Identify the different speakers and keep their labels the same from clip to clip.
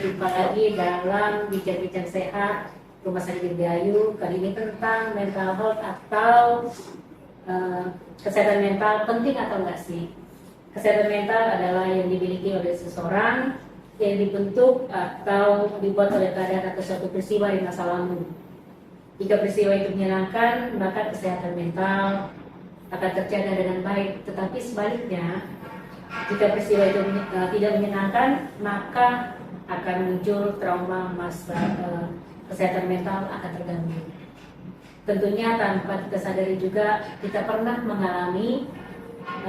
Speaker 1: jumpa lagi dalam Bincang-Bincang Sehat Rumah Sakit Dirgahayu. Kali ini tentang mental health atau kesehatan mental penting atau enggak sih? Kesehatan mental adalah yang dimiliki oleh seseorang yang dibentuk atau dibuat oleh keadaan atau suatu peristiwa di masa lalu. Jika peristiwa itu menyenangkan, maka kesehatan mental akan terjaga dengan baik. Tetapi sebaliknya, jika peristiwa itu tidak menyenangkan, maka akan muncul trauma kesehatan mental akan terganggu. Tentunya tanpa kita sadari juga kita pernah mengalami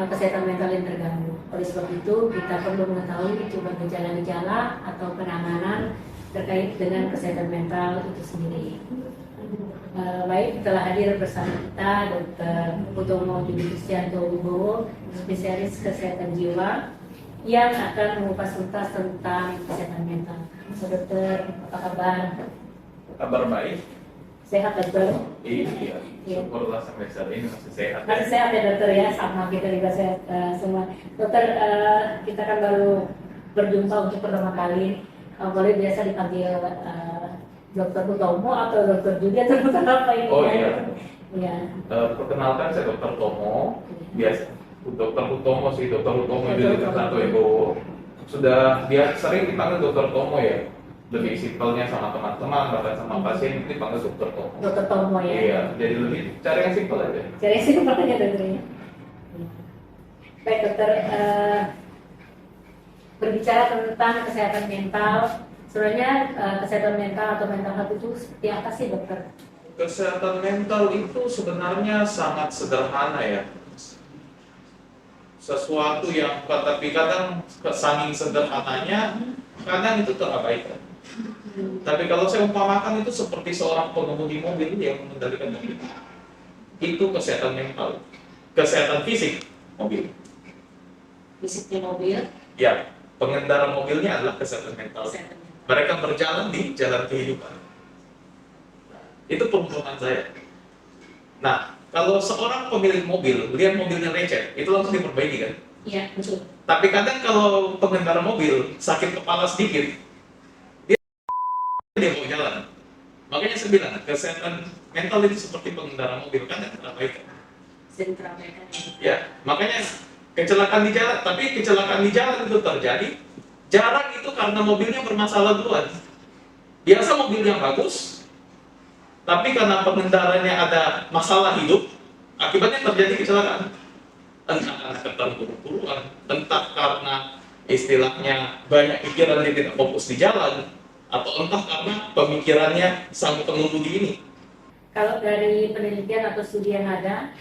Speaker 1: kesehatan mental yang terganggu. Oleh sebab itu kita perlu mengetahui coba gejala-gejala atau penanganan terkait dengan kesehatan mental itu sendiri. Baik, telah hadir bersama kita Dr. Utomo Yudi Kristianto Wibowo, spesialis kesehatan jiwa yang akan mengupas tuntas tentang kesehatan mental. So, dokter, apa kabar?
Speaker 2: Kabar baik.
Speaker 1: Sehat, dokter?
Speaker 2: Iya, syukurlah sampai saat ini masih sehat.
Speaker 1: Masih sehat ya, dokter ya, sama kita juga sehat semua. Dokter, kita kan baru berjumpa untuk pertama kali. Boleh biasa dipanggil Dokter Utomo atau Dokter Yudi atau dokter apa ini?
Speaker 2: Oh iya.
Speaker 1: Iya.
Speaker 2: Perkenalkan saya Dokter Tomo. Biasa Dokter Utomo sih, Dokter Utomo Yudi Kristianto Wibowo. Sudah dia sering dipanggil Dokter Tomo ya. Lebih simpelnya sama teman-teman, bahkan sama pasien dipanggil Dokter Tomo.
Speaker 1: Dokter Tomo ya.
Speaker 2: Iya, jadi lebih cari yang simpel aja.
Speaker 1: Cari yang simpel aja dokternya. Baik dokter, berbicara tentang kesehatan mental. Sebenarnya kesehatan mental atau mental health itu seperti apa sih dokter?
Speaker 2: Kesehatan mental itu sebenarnya sangat sederhana ya. Sesuatu yang tapi kadang saking sederhananya kadang itu terabaikan. Tapi kalau saya umpamakan itu seperti seorang pengemudi mobil yang mengendalikan mobil. Itu kesehatan mental. Kesehatan fisik mobil.
Speaker 1: Fisiknya mobil?
Speaker 2: Ya, pengendara mobilnya adalah kesehatan mental.
Speaker 1: Kesehatan.
Speaker 2: Mereka berjalan di jalan kehidupan. Itu perumpamaan saya. Nah, kalau seorang pemilik mobil lihat mobilnya lecet, itu langsung diperbaiki kan?
Speaker 1: Iya, betul.
Speaker 2: Tapi kadang kalau pengendara mobil sakit kepala sedikit, dia mau jalan. Makanya saya bilang, kesehatan mental itu seperti pengendara mobil, kan terabaikan.
Speaker 1: Sering terabaikan.
Speaker 2: Ya, makanya kecelakaan di jalan, tapi kecelakaan di jalan itu terjadi jarang itu karena mobilnya bermasalah duluan. Biasa mobilnya bagus, tapi karena pengendaranya ada masalah hidup, akibatnya terjadi kecelakaan. Entah karena keterburu-buruan, entah karena istilahnya banyak pikiran yang tidak fokus di jalan, atau entah karena pemikirannya sang pengemudi ini.
Speaker 1: Kalau dari penelitian atau studi yang ada,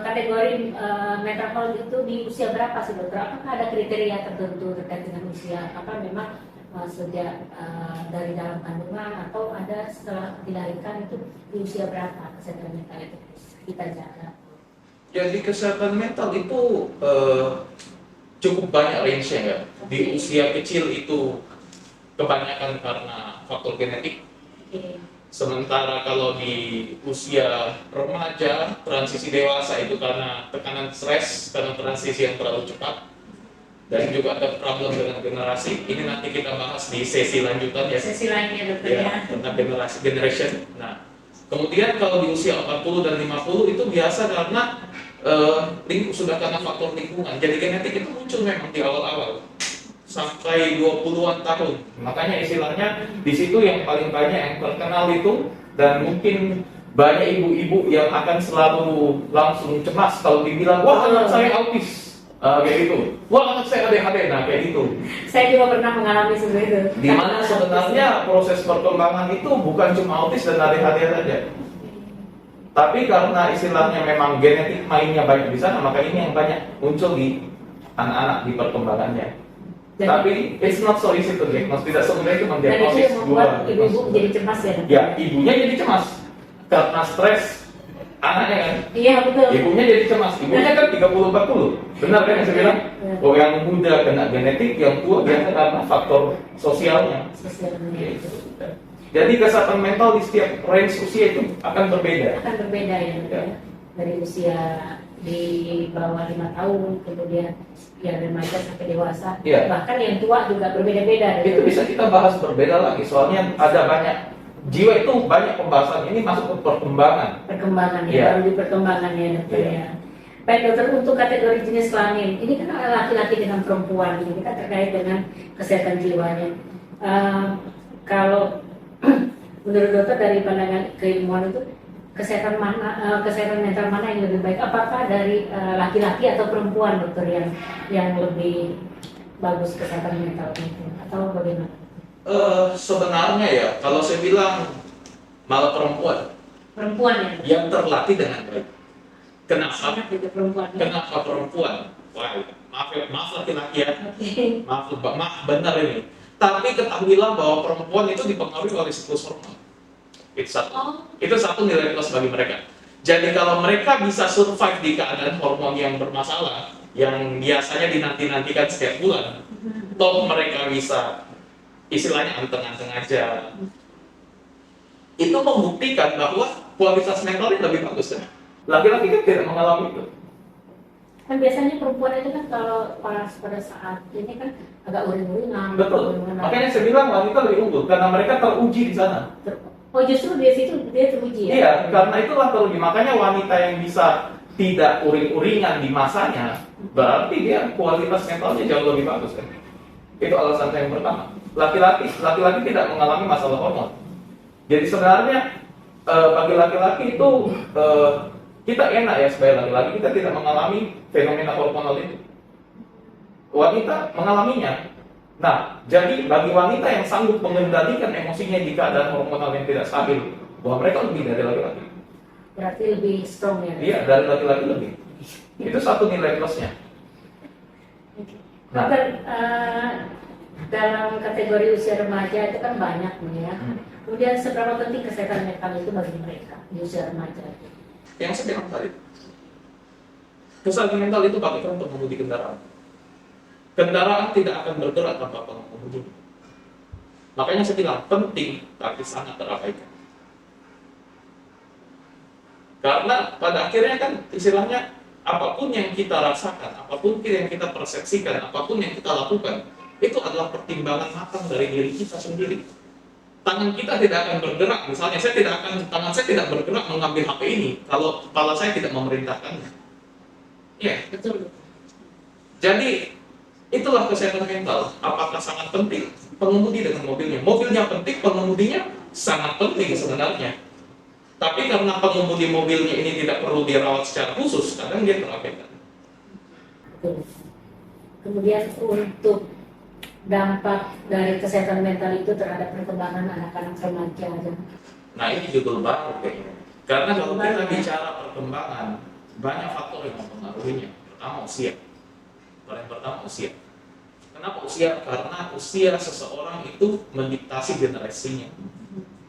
Speaker 1: kategori mental health itu di usia berapa sih dokter? Apakah ada kriteria tertentu terkait dengan usia? Apakah memang sejak dari dalam kandungan atau ada setelah dilahirkan itu di usia berapa kesehatan mental itu kita jaga?
Speaker 2: Jadi kesehatan mental itu cukup banyak range-nya ya. Di usia kecil itu kebanyakan karena faktor genetik.
Speaker 1: Okay.
Speaker 2: Sementara kalau di usia remaja, transisi dewasa itu karena tekanan stres, karena transisi yang terlalu cepat. Dan juga ada problem dengan generasi. Ini nanti kita bahas di sesi lanjutan ya.
Speaker 1: Sesi lainnya dokter
Speaker 2: Ya, tentang generation. Nah, kemudian kalau di usia 40 dan 50 itu biasa karena sudah karena faktor lingkungan. Jadi genetik itu muncul memang di awal-awal sampai 20-an tahun. Makanya istilahnya di situ yang paling banyak yang terkenal itu, dan mungkin banyak ibu-ibu yang akan selalu langsung cemas kalau dibilang, wah anak saya autis, kayak gitu. Wah anak saya ADHD, nah kayak gitu.
Speaker 1: Saya juga pernah mengalami seperti itu.
Speaker 2: Di mana sebenarnya proses perkembangan itu bukan cuma autis dan ADHD saja. Tapi karena istilahnya memang genetik mainnya banyak di sana, maka ini yang banyak muncul di anak-anak di perkembangannya.
Speaker 1: Dan
Speaker 2: tapi it's not so easy to diagnose, tidak semudah itu
Speaker 1: dan itu
Speaker 2: mendiagnosis
Speaker 1: yang membuat ibu-ibu jadi cemas ya?
Speaker 2: Ya, ibunya jadi cemas karena stres anaknya kan.
Speaker 1: Iya betul.
Speaker 2: Ibunya jadi cemas, ibunya kan 30-40. Benar kan yang saya bilang?
Speaker 1: Ya.
Speaker 2: Oh, yang muda kena genetik, yang tua biasa karena faktor sosialnya.
Speaker 1: Sosialnya itu.
Speaker 2: Jadi kesehatan mental di setiap range usia itu akan berbeda.
Speaker 1: Akan berbeda ya.
Speaker 2: Ya.
Speaker 1: dari usia di bawah 5 tahun, kemudian yang remaja sampai dewasa,
Speaker 3: Iya.
Speaker 1: bahkan yang tua juga berbeda-beda.
Speaker 3: Itu bisa kita bahas berbeda lagi, soalnya ada banyak jiwa itu banyak pembahasan ini masuk ke perkembangan.
Speaker 1: Perkembangan ya,
Speaker 3: Iya.
Speaker 1: baru di perkembangan ya dokter
Speaker 3: Iya.
Speaker 1: ya. Baik dokter, untuk kategori jenis kelamin, ini kan laki-laki dengan perempuan, ini kan terkait dengan kesehatan jiwanya. Kalau menurut dokter dari pandangan keilmuan itu kesehatan mental mana yang lebih baik? Apakah dari laki-laki atau perempuan dokter yang lebih bagus kesehatan mental itu atau bagaimana?
Speaker 2: Sebenarnya ya, kalau saya bilang malah perempuan
Speaker 1: Perempuan ya.
Speaker 2: yang terlatih dengan baik. Kenapa?
Speaker 1: Sangat juga perempuan. Ya?
Speaker 2: Kenapa perempuan? Wah, maaf laki-laki ya.
Speaker 1: Oke.
Speaker 2: Maaf benar ini. Tapi ketahuilah bahwa perempuan itu dipengaruhi oleh siklus hormon. Itu satu nilai plus bagi mereka. Jadi kalau mereka bisa survive di keadaan hormon yang bermasalah, yang biasanya dinanti-nantikan setiap bulan, toh mereka bisa istilahnya anteng-anteng aja. Itu membuktikan bahwa kualitas mentalnya lebih bagus kan? Laki-laki kan tidak mengalami itu.
Speaker 1: Kan biasanya perempuan itu kan kalau pada saat ini kan agak uring-uringan.
Speaker 3: Betul. Makanya saya bilang wanita lebih unggul karena mereka teruji di sana.
Speaker 1: Oh justru di situ dia teruji ya?
Speaker 3: Iya, karena itulah teruji. Makanya wanita yang bisa tidak uring-uringan di masanya, berarti dia kualitas mentalnya jauh lebih bagus kan? Itu alasan yang pertama. Laki-laki tidak mengalami masalah hormon. Jadi sebenarnya bagi laki-laki itu kita enak ya sebagai laki-laki, kita tidak mengalami fenomena hormonal itu. Wanita mengalaminya. Nah, jadi bagi wanita yang sanggup mengendalikan emosinya di keadaan hormonal yang tidak stabil, bahwa mereka lebih dari laki-laki.
Speaker 1: Berarti lebih strong ya?
Speaker 3: Iya, dari laki-laki lebih. Itu satu nilai plusnya. Nah.
Speaker 1: Dokter, dalam kategori usia remaja itu kan banyak nih ya. Kemudian seberapa penting kesehatan mental itu bagi mereka di usia remaja?
Speaker 2: Yang saya bilang tadi, kesehatan mental itu bagaikan pengemudi kendaraan. Kendaraan tidak akan bergerak tanpa pengemudi. Makanya saya bilang penting, tapi sangat terabaikan. Karena pada akhirnya kan istilahnya apapun yang kita rasakan, apapun yang kita persepsikan, apapun yang kita lakukan, itu adalah pertimbangan matang dari diri kita sendiri. Tangan kita tidak akan bergerak, misalnya tangan saya tidak bergerak mengambil HP ini kalau kepala saya tidak memerintahkannya. Iya,
Speaker 1: Betul.
Speaker 2: jadi itulah kesehatan mental. Apakah sangat penting? Pengemudi dengan mobilnya. Mobilnya penting, pengemudinya sangat penting sebenarnya. Tapi karena pengemudi mobilnya ini tidak perlu dirawat secara khusus, kadang dia terabaikan.
Speaker 1: Betul. Kemudian untuk dampak dari kesehatan mental itu terhadap perkembangan anak-anak remaja.
Speaker 2: Nah ini judul baru kayaknya. Karena kalau kita bicara perkembangan, banyak faktor yang mempengaruhinya. Pertama usia. Paling pertama usia. Kenapa usia? Karena usia seseorang itu mendiktasi generasinya.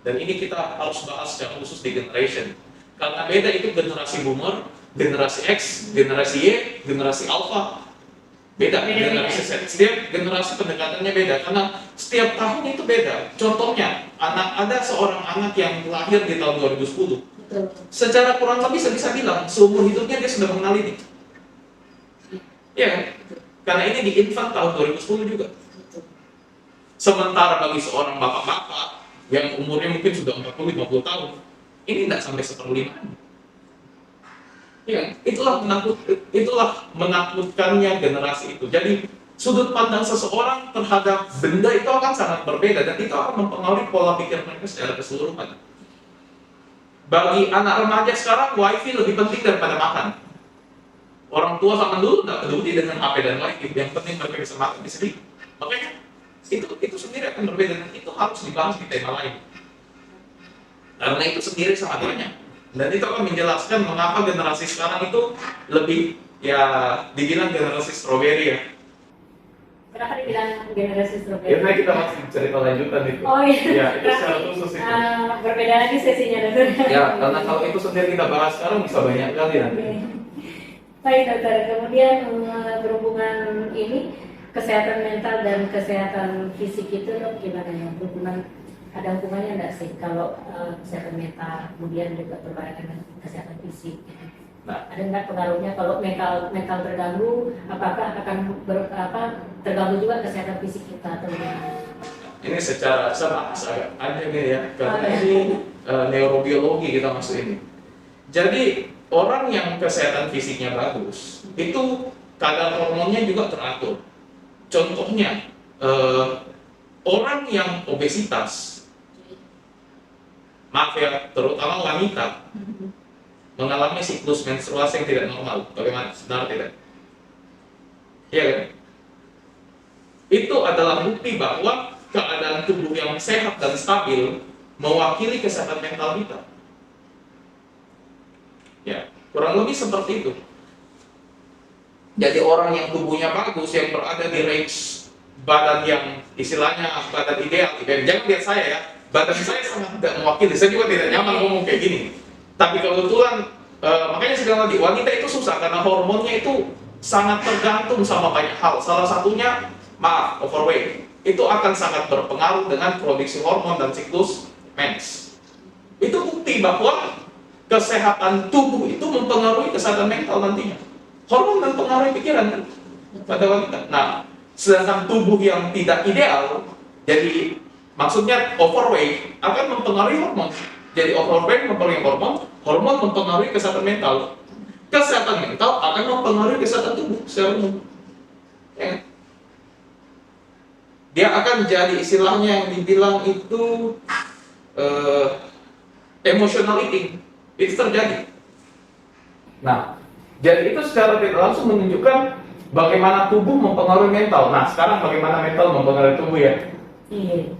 Speaker 2: Dan ini kita harus bahas secara khusus di generation. Karena beda itu generasi boomer, generasi X, generasi Y, generasi alpha. Beda generasi Z. Setiap generasi pendekatannya beda karena setiap tahun itu beda. Contohnya, ada seorang anak yang lahir di tahun 2010.
Speaker 1: Betul.
Speaker 2: Secara kurang lebih saya bisa bilang seumur hidupnya dia sudah mengenal ini. Iya kan? Karena ini di infant tahun 2010 juga.
Speaker 1: Betul.
Speaker 2: Sementara bagi seorang bapak-bapak yang umurnya mungkin sudah 40-50 tahun, ini tidak sampai seperlima. Ya, itulah menakutkannya generasi itu. Jadi sudut pandang seseorang terhadap benda itu akan sangat berbeda dan itu akan mempengaruhi pola pikir mereka secara keseluruhan. Bagi anak remaja sekarang, wifi lebih penting daripada makan. Orang tua zaman dulu tidak peduli dengan HP dan wifi, yang penting mereka bisa makan di sini. Makanya itu sendiri akan berbeda dan itu harus dibahas di tema lain. Karena itu sendiri sangat banyak. Dan itu akan menjelaskan mengapa generasi sekarang itu lebih dibilang generasi stroberi ya.
Speaker 1: Kenapa dibilang generasi strawberry?
Speaker 3: Biasanya kita masih cerita lanjutan itu.
Speaker 1: Oh iya.
Speaker 3: Ya, itu secara khusus itu.
Speaker 1: Berbeda lagi sesinya dokter.
Speaker 3: Ya, karena kalau itu sendiri kita bahas sekarang bisa banyak kali nanti.
Speaker 1: Oke. Baik dokter, kemudian berhubungan ini kesehatan mental dan kesehatan fisik itu dok gimana ya? Ada hubungannya enggak sih kalau kesehatan mental kemudian juga berbarengan dengan kesehatan fisik?
Speaker 3: Nah,
Speaker 1: Ada nggak pengaruhnya kalau mental terganggu, apakah akan terganggu juga kesehatan fisik kita atau bagaimana?
Speaker 2: ini secara agak ada nih ya, karena ini neurobiologi kita masuk ini. Jadi orang yang kesehatan fisiknya bagus, itu kadar hormonnya juga teratur. Contohnya, orang yang obesitas, maaf ya, terutama wanita, mengalami siklus menstruasi yang tidak normal. Bagaimana? Benar tidak? Iya kan? Itu adalah bukti bahwa keadaan tubuh yang sehat dan stabil mewakili kesehatan mental kita. Ya, kurang lebih seperti itu. Jadi orang yang tubuhnya bagus, yang berada di range badan yang istilahnya badan ideal, jangan lihat saya ya, badan saya sangat tidak mewakili. Saya juga tidak nyaman ngomong kayak gini. Tapi kebetulan, makanya sekali lagi, wanita itu susah karena hormonnya itu sangat tergantung sama banyak hal. Salah satunya, overweight. Itu akan sangat berpengaruh dengan produksi hormon dan siklus mens. Itu bukti bahwa kesehatan tubuh itu mempengaruhi kesehatan mental nantinya. Hormon dan pengaruh pikiran kan pada wanita. Nah, sedangkan tubuh yang tidak ideal, jadi maksudnya overweight akan mempengaruhi hormon. Jadi overweight mempengaruhi hormon, hormon mempengaruhi kesehatan mental. Kesehatan mental akan mempengaruhi kesehatan tubuh secara umum. Ya. Dia akan jadi istilahnya yang dibilang itu emotional eating. Itu terjadi.
Speaker 3: Nah, jadi itu secara tidak langsung menunjukkan bagaimana tubuh mempengaruhi mental. Nah, sekarang bagaimana mental mempengaruhi tubuh ya?
Speaker 1: Iya.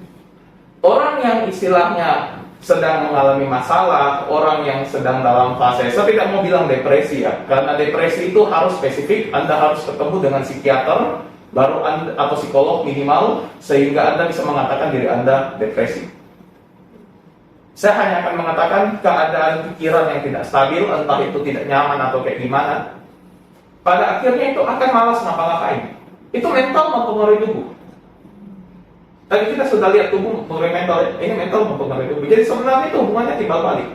Speaker 3: Orang yang istilahnya sedang mengalami masalah, orang yang sedang dalam fase, saya tidak mau bilang depresi ya, karena depresi itu harus spesifik, Anda harus ketemu dengan psikiater, baru Anda, atau psikolog minimal, sehingga Anda bisa mengatakan diri Anda depresi. Saya hanya akan mengatakan keadaan pikiran yang tidak stabil, entah itu tidak nyaman atau kayak gimana, pada akhirnya itu akan malas ngapa-ngapain. Itu mental mempengaruhi tubuh. Tadi kita sudah lihat tubuh mempengaruhi mental, ini mental mempengaruhi tubuh. Jadi sebenarnya itu hubungannya timbal balik.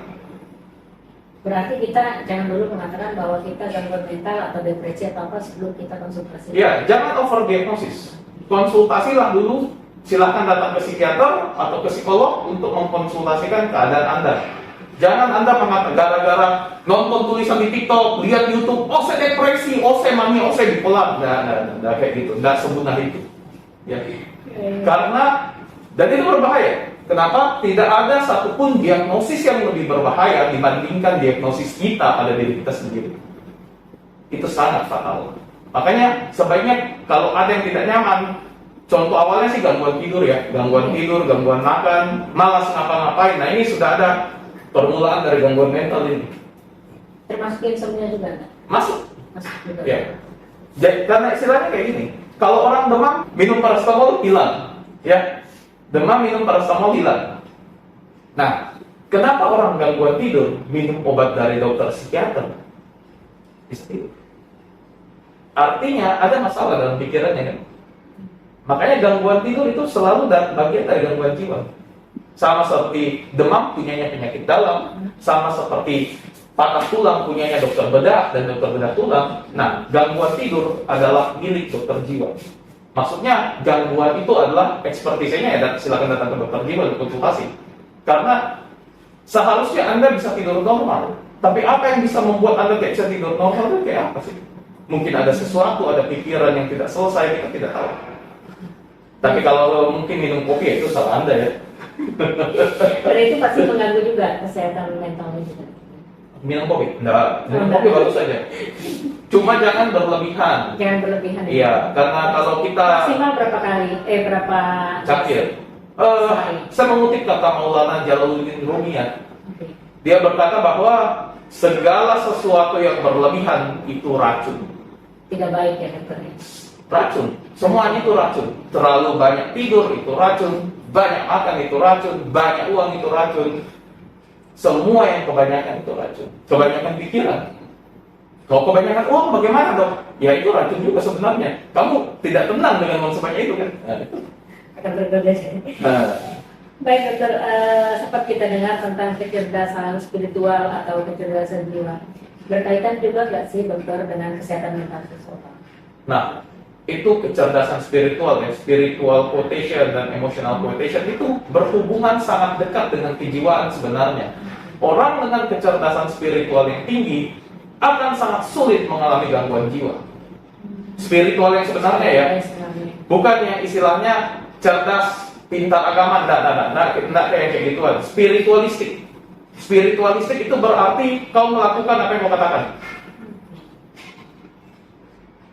Speaker 1: Berarti kita jangan dulu mengatakan bahwa kita gangguan mental atau depresi atau apa sebelum kita konsultasi.
Speaker 3: Ya, jangan overdiagnosis. Konsultasilah dulu, silahkan datang ke psikiater atau ke psikolog untuk mengkonsultasikan keadaan Anda. Jangan Anda mengatakan gara-gara nonton tulisan di TikTok, lihat YouTube, oh saya depresi, oh saya mania, oh saya bipolar. Nggak kayak gitu, nggak semudah itu. Ya. Karena, dan itu berbahaya. Kenapa? Tidak ada satupun diagnosis yang lebih berbahaya dibandingkan diagnosis kita pada diri kita sendiri. Itu sangat fatal. Makanya sebaiknya kalau ada yang tidak nyaman, contoh awalnya sih gangguan tidur ya, gangguan tidur, gangguan makan, malas ngapa-ngapain. Nah ini sudah ada permulaan dari gangguan mental ini.
Speaker 1: Termasuk insomnia juga enggak?
Speaker 3: Masuk.
Speaker 1: Masuk juga.
Speaker 3: Ya. Jadi, karena istilahnya kayak gini. Kalau orang demam, minum paracetamol hilang. Ya. Demam minum paracetamol hilang. Nah, kenapa orang gangguan tidur minum obat dari dokter psikiater? Artinya ada masalah dalam pikirannya kan. Makanya gangguan tidur itu selalu bagian dari gangguan jiwa. Sama seperti demam punyanya penyakit dalam, sama seperti patah tulang punyanya dokter bedah dan dokter bedah tulang. Nah, gangguan tidur adalah milik dokter jiwa. Maksudnya gangguan itu adalah ekspertisnya ya, silakan datang ke dokter jiwa untuk konsultasi. Karena seharusnya Anda bisa tidur normal, tapi apa yang bisa membuat Anda tidak bisa tidur normal itu kayak apa sih? Mungkin ada sesuatu, ada pikiran yang tidak selesai, kita tidak tahu. Tapi kalau mungkin minum kopi ya itu salah Anda ya.
Speaker 1: Karena itu pasti mengganggu juga kesehatan mental juga.
Speaker 3: Minum kopi? Enggak, minum kopi bagus saja. Cuma jangan berlebihan.
Speaker 1: Jangan berlebihan.
Speaker 3: Iya, karena kalau kita
Speaker 1: maksimal berapa kali? Berapa
Speaker 3: cakir. Saya mengutip kata Maulana Jalaluddin Rumi ya.
Speaker 1: Okay.
Speaker 3: Dia berkata bahwa segala sesuatu yang berlebihan itu racun.
Speaker 1: Tidak baik ya dokter.
Speaker 3: Racun. Semuanya itu racun. Terlalu banyak tidur itu racun, banyak makan itu racun, banyak uang itu racun. Semua yang kebanyakan itu racun. Kebanyakan pikiran. Kalau kebanyakan uang bagaimana dok? Ya itu racun juga sebenarnya. Kamu tidak tenang dengan uang sebanyak itu kan? Nah, itu.
Speaker 1: Akan berbeda. Baik dokter, sempat kita dengar tentang kecerdasan spiritual atau kecerdasan jiwa. Berkaitan juga nggak sih dokter dengan kesehatan mental seseorang?
Speaker 3: Nah, itu kecerdasan spiritual ya, spiritual quotation dan emotional quotation itu berhubungan sangat dekat dengan kejiwaan sebenarnya. Orang dengan kecerdasan spiritual yang tinggi akan sangat sulit mengalami gangguan jiwa. Spiritual yang sebenarnya ya, bukan yang istilahnya cerdas, pintar agama, enggak kayak gituan. Spiritualistik. Spiritualistik itu berarti kau melakukan apa yang kau katakan.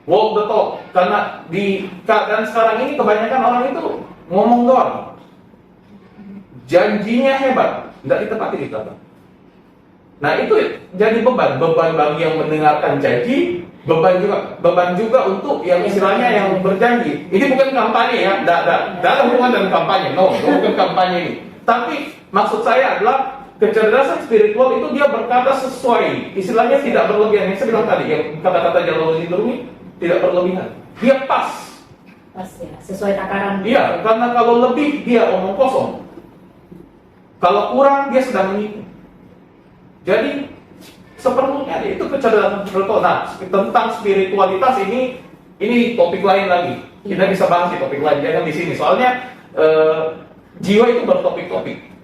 Speaker 3: Walk the talk. Karena di keadaan sekarang ini kebanyakan orang itu ngomong doang. Janjinya hebat, nggak ditepati di belakang. Nah itu jadi beban bagi yang mendengarkan janji, beban juga untuk yang istilahnya yang berjanji. Ini bukan kampanye ya, dalam hubungan dengan kampanye, bukan kampanye ini. Tapi maksud saya adalah kecerdasan spiritual itu dia berkata sesuai, istilahnya tidak berlebihan. Yang saya bilang tadi, yang kata-kata Jalaluddin Rumi tidak berlebihan, dia pas
Speaker 1: ya, sesuai takaran.
Speaker 3: Iya, karena kalau lebih dia omong kosong, kalau kurang dia sedang menipu. Jadi seperlunya itu kecerdasan spiritual. Nah, tentang spiritualitas ini topik lain lagi. Kita bisa bahas di topik lain, jangan di sini. Soalnya jiwa itu bertopik-topik.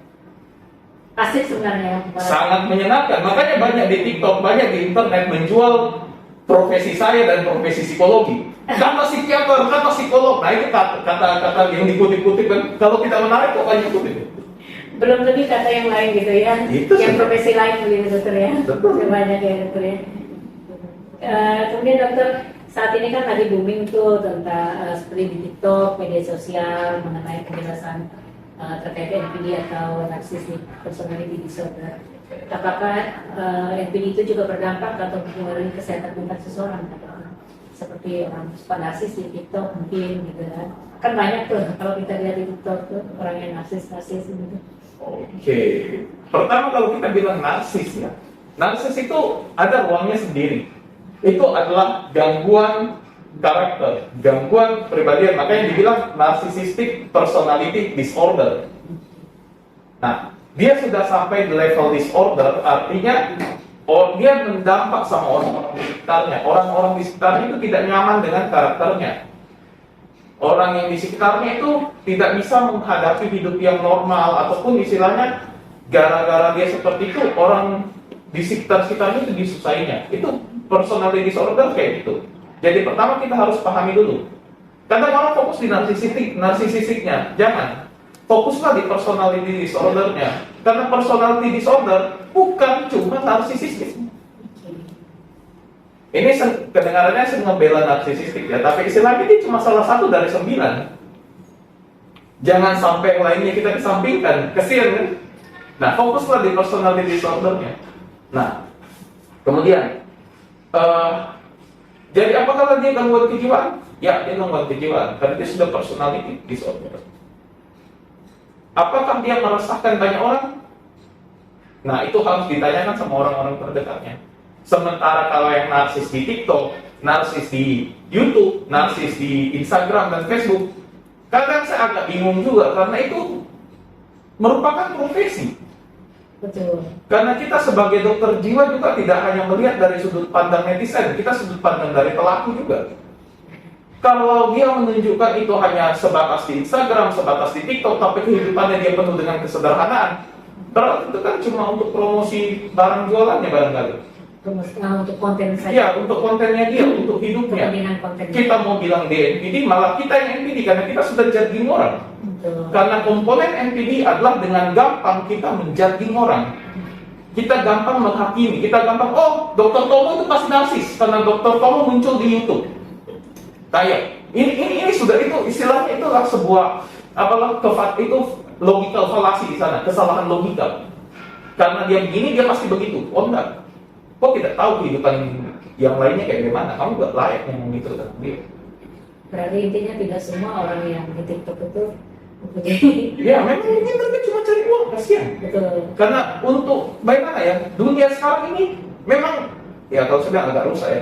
Speaker 1: Asik sebenarnya.
Speaker 3: Sangat menyenangkan. Makanya banyak di TikTok, banyak di internet menjual profesi saya dan profesi psikologi. Kata psikiater, kata psikolog. Nah itu kata yang dikutip-kutip kan. Kalau tidak menarik kok banyak kutip.
Speaker 1: Belum lebih kata yang lain gitu ya.
Speaker 3: Itu
Speaker 1: yang
Speaker 3: sih.
Speaker 1: profesi lain begitu dokter ya.
Speaker 3: Betul.
Speaker 1: Banyak ya dokter ya. Kemudian dokter, saat ini kan lagi booming tuh tentang seperti di TikTok, media sosial mengenai penjelasan terkait NPD atau narcissistic personality disorder. Apakah NPD itu juga berdampak atau mempengaruhi kesehatan mental seseorang? Seperti orang suka narsis di TikTok mungkin gitu kan. Kan banyak tuh kalau kita lihat di TikTok tuh orang yang narsis gitu.
Speaker 3: Oke. Pertama kalau kita bilang narsis ya, narsis itu ada ruangnya sendiri. Itu adalah gangguan karakter, gangguan kepribadian. Makanya dibilang narcissistic personality disorder. Nah, dia sudah sampai di level disorder, artinya dia mendampak sama orang-orang di sekitarnya. Orang-orang di sekitarnya itu tidak nyaman dengan karakternya. Orang yang di sekitarnya itu tidak bisa menghadapi hidup yang normal, ataupun istilahnya gara-gara dia seperti itu, orang di sekitarnya itu disusahinya. Itu personality disorder kayak gitu. Jadi pertama kita harus pahami dulu. Kadang orang fokus di narsisistiknya, jangan. Fokuslah di personality disordernya. Karena personality disorder bukan cuma narsisistik. Ini kedengarannya saya ngebela narsisistik ya, tapi istilahnya ini cuma salah satu dari 9. Jangan sampai yang lainnya kita kesampingkan, kesian kan? Nah, fokuslah di personality disordernya. Nah, kemudian jadi apakah dia gangguan kejiwaan? Ya, dia gangguan kejiwaan karena dia sudah personality disorder. Apakah dia meresahkan banyak orang? Nah, itu harus ditanyakan sama orang-orang terdekatnya. Sementara kalau yang narsis di TikTok, narsis di YouTube, narsis di Instagram dan Facebook, kadang saya agak bingung juga karena itu merupakan profesi.
Speaker 1: Betul.
Speaker 3: Karena kita sebagai dokter jiwa juga tidak hanya melihat dari sudut pandang netizen, kita sudut pandang dari pelaku juga. Kalau dia menunjukkan itu hanya sebatas di Instagram, sebatas di TikTok, tapi kehidupannya dia penuh dengan kesederhanaan, berarti itu kan cuma untuk promosi barang jualannya barangkali.
Speaker 1: Untuk konten saja.
Speaker 3: Ya, untuk kontennya dia, untuk hidupnya.
Speaker 1: Kepentingan kontennya.
Speaker 3: Kita mau bilang di NPD, malah kita yang NPD karena kita sudah judging orang.
Speaker 1: Betul.
Speaker 3: Karena komponen NPD adalah dengan gampang kita menjudging orang. Kita gampang menghakimi, kita gampang, oh Dr. Tomo itu pasti narsis karena Dr. Tomo muncul di YouTube. Kayak ini sudah itu istilahnya itulah sebuah itu logical fallacy di sana, kesalahan logika. Karena dia begini dia pasti begitu. Oh enggak. Kok tidak tahu kehidupan yang lainnya kayak gimana? Kamu gak layak ngomong gitu kan dia.
Speaker 1: Berarti intinya tidak semua orang yang di TikTok itu mempunyai.
Speaker 3: Ya memang ini mereka cuma cari uang, kasihan.
Speaker 1: Betul.
Speaker 3: Karena untuk bagaimana ya, dunia sekarang ini memang ya kalau sudah agak rusak ya.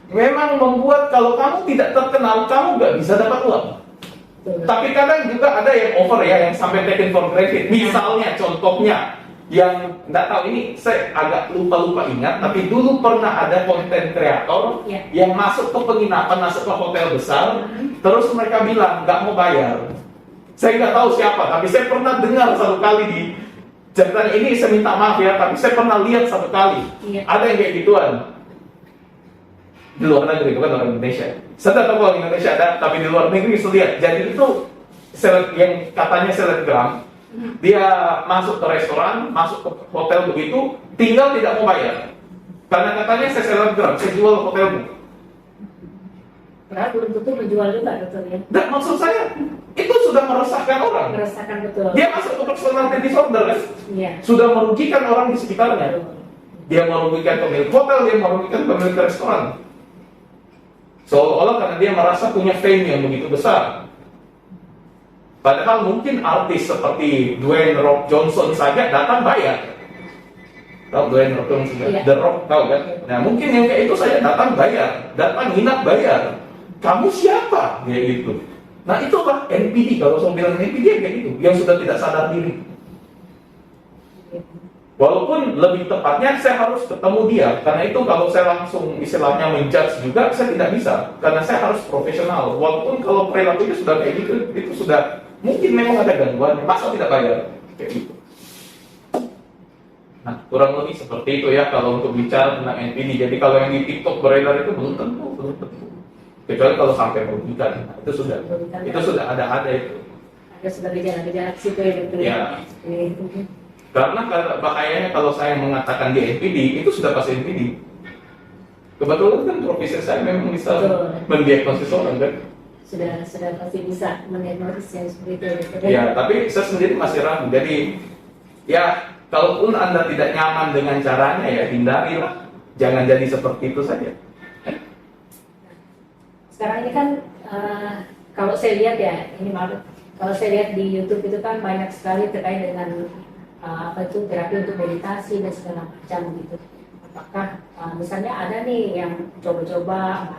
Speaker 3: Memang membuat kalau kamu tidak terkenal, kamu gak bisa dapat uang.
Speaker 1: Betul.
Speaker 3: Tapi kadang juga ada yang over ya, yang sampai taken for granted. Misalnya contohnya, yang nggak tahu ini saya agak lupa ingat, tapi dulu pernah ada konten kreator
Speaker 1: Ya.
Speaker 3: yang masuk ke penginapan, masuk ke hotel besar, terus mereka bilang nggak mau bayar. Saya nggak tahu siapa, tapi saya pernah dengar satu kali di ceritanya ini. Saya minta maaf ya, tapi saya pernah lihat satu kali.
Speaker 1: Iya.
Speaker 3: Ada yang kayak gituan di luar negeri, bukan orang Indonesia. Saya tidak tahu kalau di Indonesia ada, tapi di luar negeri saya lihat. Jadi itu yang katanya selebgram, dia masuk ke restoran, masuk ke hotel begitu, tinggal tidak mau bayar. Karena katanya saya selebgram, saya jual hotelmu.
Speaker 1: Padahal belum tentu menjual juga dokter ya.
Speaker 3: Dan maksud saya, itu sudah meresahkan orang.
Speaker 1: Merasakan betul.
Speaker 3: Dia masuk ke personality disorder kan?
Speaker 1: Iya.
Speaker 3: Sudah merugikan orang di sekitarnya. Dia merugikan pemilik hotel, dia merugikan pemilik restoran. Seolah-olah karena dia merasa punya fame yang begitu besar. Padahal mungkin artis seperti Dwayne Rock Johnson saja datang bayar. Tahu Dwayne Rock Johnson?
Speaker 1: Iya.
Speaker 3: The Rock, tahu kan? Nah mungkin yang kayak itu saya datang bayar, datang nginap bayar. Kamu siapa? Kayak gitu. Nah itulah NPD, kalau saya bilang NPD kayak gitu, yang sudah tidak sadar diri. Walaupun lebih tepatnya saya harus ketemu dia, karena itu kalau saya langsung istilahnya menjudge juga, saya tidak bisa, karena saya harus profesional. Walaupun kalau perilakunya sudah kayak gitu, itu sudah mungkin memang ada gangguan, masa tidak bayar, kayak gitu. Nah, kurang lebih seperti itu ya kalau untuk bicara tentang NPD. Jadi kalau yang di TikTok beredar itu belum tentu. Kecuali kalau sampai merugikan, nah, itu sudah ada itu.
Speaker 1: Ada sudah gejala-gejala situ ya dokter.
Speaker 3: Ya.
Speaker 1: Iya.
Speaker 3: Karena bahayanya kalau saya mengatakan di NPD, itu sudah pasti NPD. Kebetulan kan profesi saya memang bisa
Speaker 1: Betul.
Speaker 3: mendiagnosis orang kan.
Speaker 1: Sudah pasti bisa mendiagnosis yang seperti itu dokter.
Speaker 3: Ya, tapi saya sendiri masih ragu. Jadi, ya, kalaupun Anda tidak nyaman dengan caranya, ya hindarilah. Jangan jadi seperti itu saja.
Speaker 1: Sekarang ini kan kalau saya lihat ya, ini maaf, kalau saya lihat di YouTube itu kan banyak sekali terkait dengan apa itu terapi untuk meditasi dan segala macam gitu. Apakah misalnya ada nih yang coba-coba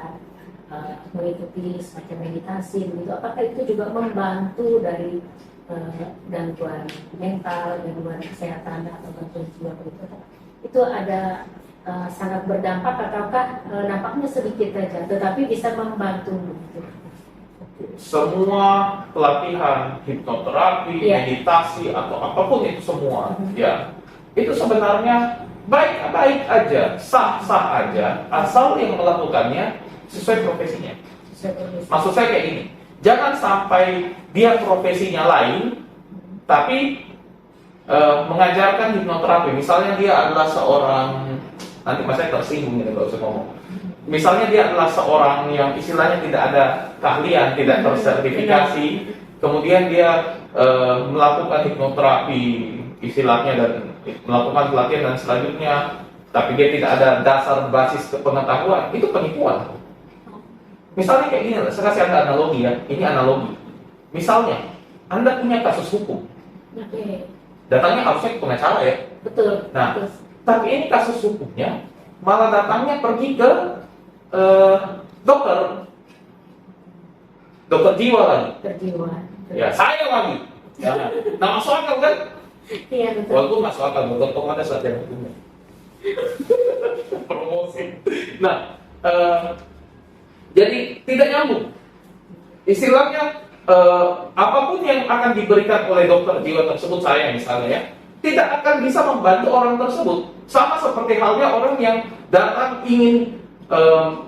Speaker 1: mengikuti semacam meditasi begitu, apakah itu juga membantu dari gangguan mental, gangguan kesehatan atau gangguan jiwa begitu? Itu ada sangat berdampak ataukah nampaknya sedikit saja, tetapi bisa membantu begitu?
Speaker 3: Semua pelatihan hipnoterapi,
Speaker 1: Iya.
Speaker 3: meditasi atau apapun itu semua, ya itu sebenarnya baik-baik aja, sah-sah aja, asal yang melakukannya sesuai profesinya. Maksud saya kayak ini, jangan sampai dia profesinya lain, tapi mengajarkan hipnoterapi. Misalnya dia adalah seorang, nanti mas saya tersinggung ini kalau saya ngomong. Misalnya dia adalah seorang yang istilahnya tidak ada keahlian, tidak tersertifikasi, kemudian dia melakukan hipnoterapi istilahnya dan melakukan pelatihan dan selanjutnya, tapi dia tidak ada dasar basis pengetahuan, itu penipuan. Misalnya kayak gini, saya kasih Anda analogi ya, ini analogi. Misalnya, Anda punya kasus hukum,
Speaker 1: Oke,
Speaker 3: datangnya harusnya ke pengacara ya.
Speaker 1: betul.
Speaker 3: Nah,
Speaker 1: betul.
Speaker 3: tapi ini kasus hukumnya malah datangnya pergi ke dokter jiwa lagi.
Speaker 1: Terjiwa.
Speaker 3: Ya, saya lagi. Ya, nah masuk akal kan?
Speaker 1: Iya betul.
Speaker 3: Walaupun masuk akal, betul ada sarjana hukumnya. Promosi. Nah, jadi tidak nyambung. Istilahnya apapun yang akan diberikan oleh dokter jiwa tersebut, saya misalnya ya, tidak akan bisa membantu orang tersebut. Sama seperti halnya orang yang datang ingin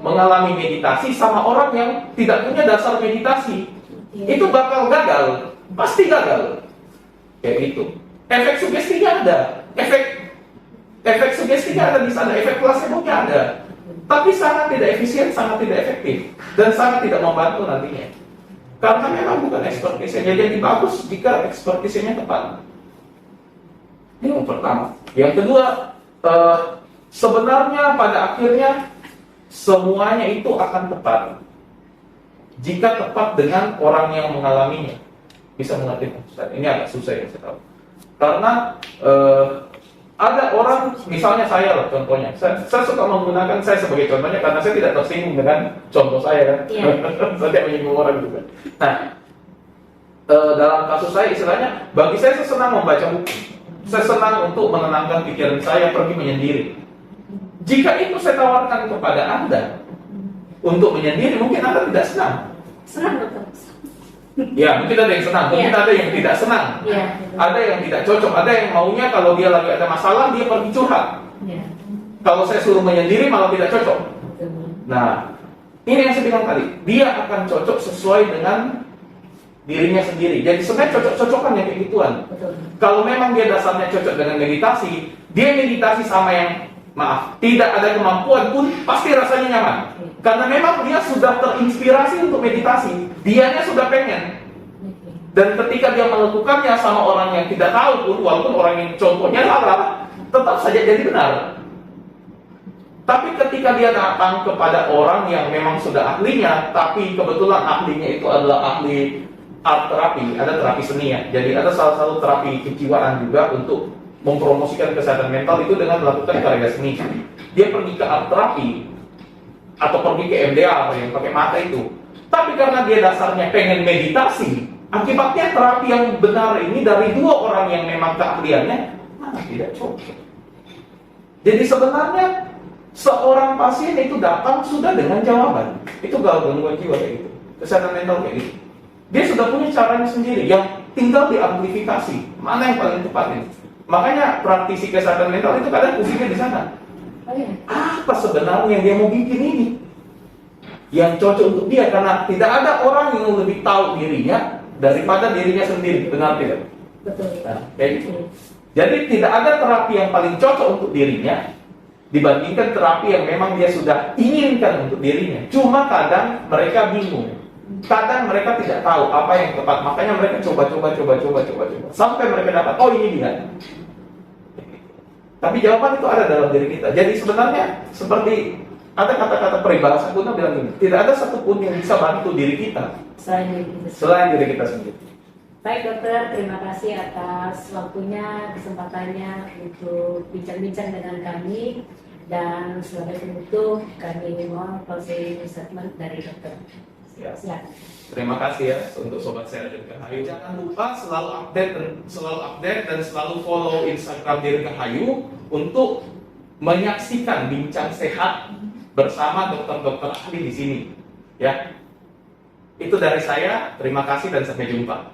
Speaker 3: mengalami meditasi sama orang yang tidak punya dasar meditasi.
Speaker 1: Iya.
Speaker 3: Itu bakal gagal, pasti gagal. Kayak gitu. Efek sugestinya ada, efek sugestinya ada di sana, efek placebo-nya ada. Tapi sangat tidak efisien, sangat tidak efektif, dan sangat tidak membantu nantinya. Karena memang bukan ekspertisnya. Jadi bagus jika ekspertisnya tepat. Ini yang pertama. Yang kedua, sebenarnya pada akhirnya semuanya itu akan tepat jika tepat dengan orang yang mengalaminya. Bisa mengerti Ustaz? Ini agak susah ya saya tahu. Karena ada orang, misalnya saya lah contohnya, saya suka menggunakan saya sebagai contohnya karena saya tidak tersinggung dengan contoh saya kan.
Speaker 1: Iya.
Speaker 3: Saya tidak menyinggung orang juga. Nah, dalam kasus saya istilahnya, bagi saya senang membaca buku. Saya senang untuk menenangkan pikiran saya, pergi menyendiri. Jika itu saya tawarkan kepada Anda untuk menyendiri, mungkin Anda tidak senang.
Speaker 1: Senang dokter.
Speaker 3: Ya, mungkin ada yang senang, mungkin
Speaker 1: Iya.
Speaker 3: ada yang tidak senang.
Speaker 1: Iya.
Speaker 3: Ada yang tidak cocok, ada yang maunya kalau dia lagi ada masalah, dia pergi curhat.
Speaker 1: Iya.
Speaker 3: Kalau saya suruh menyendiri, malah tidak cocok.
Speaker 1: Betul.
Speaker 3: Nah, ini yang saya bilang tadi, dia akan cocok sesuai dengan dirinya sendiri. Jadi sebenarnya cocok-cocokan yang kayak gituan.
Speaker 1: Betul.
Speaker 3: Kalau memang dia dasarnya cocok dengan meditasi, dia meditasi sama yang, maaf, tidak ada kemampuan pun, pasti rasanya nyaman. Karena memang dia sudah terinspirasi untuk meditasi, dianya sudah pengen.
Speaker 1: Oke.
Speaker 3: Dan ketika dia melakukannya sama orang yang tidak tahu pun, walaupun orang yang contohnya salah, tetap saja jadi benar. Tapi ketika dia datang kepada orang yang memang sudah ahlinya, tapi kebetulan ahlinya itu adalah ahli art terapi, ada terapi seni ya. Jadi ada salah satu terapi kejiwaan juga untuk mempromosikan kesehatan mental itu dengan melakukan karya seni. Dia pergi ke art terapi atau pergi ke MDR yang pakai mata itu. Tapi karena dia dasarnya pengen meditasi, akibatnya terapi yang benar ini dari dua orang yang memang keahliannya tidak cocok. Jadi sebenarnya seorang pasien itu datang sudah dengan jawaban. Itu gangguan jiwa kayak gitu, kesehatan mental kayak gitu. Dia sudah punya caranya sendiri yang tinggal diamplifikasi. Mana yang paling tepat ini? Makanya praktisi kesehatan mental itu kadang pusingnya di sana.
Speaker 1: Oh iya.
Speaker 3: Apa sebenarnya yang dia mau bikin ini? Yang cocok untuk dia, karena tidak ada orang yang lebih tahu dirinya daripada dirinya sendiri. Benar tidak?
Speaker 1: Betul.
Speaker 3: Nah, kayak gitu. Jadi tidak ada terapi yang paling cocok untuk dirinya dibandingkan terapi yang memang dia sudah inginkan untuk dirinya. Cuma kadang mereka bingung. Kadang mereka tidak tahu apa yang tepat. Makanya mereka coba sampai mereka dapat, oh ini dia. Tapi jawaban itu ada dalam diri kita. Jadi sebenarnya seperti ada kata-kata peribahasa kuno bilang ini, tidak ada satupun yang bisa bantu diri kita
Speaker 1: Selain diri kita sendiri.
Speaker 3: selain diri kita sendiri.
Speaker 1: Baik dokter, terima kasih atas waktunya, kesempatannya untuk bincang-bincang dengan kami. Dan sebagai penutup, kami mohon closing statement dari dokter.
Speaker 3: Ya.
Speaker 1: Silakan.
Speaker 3: Terima kasih ya untuk sobat saya Dirga Hayu. Jangan lupa selalu update dan selalu follow Instagram Dirga Hayu untuk menyaksikan bincang sehat bersama dokter-dokter ahli di sini. Ya. Itu dari saya. Terima kasih dan sampai jumpa.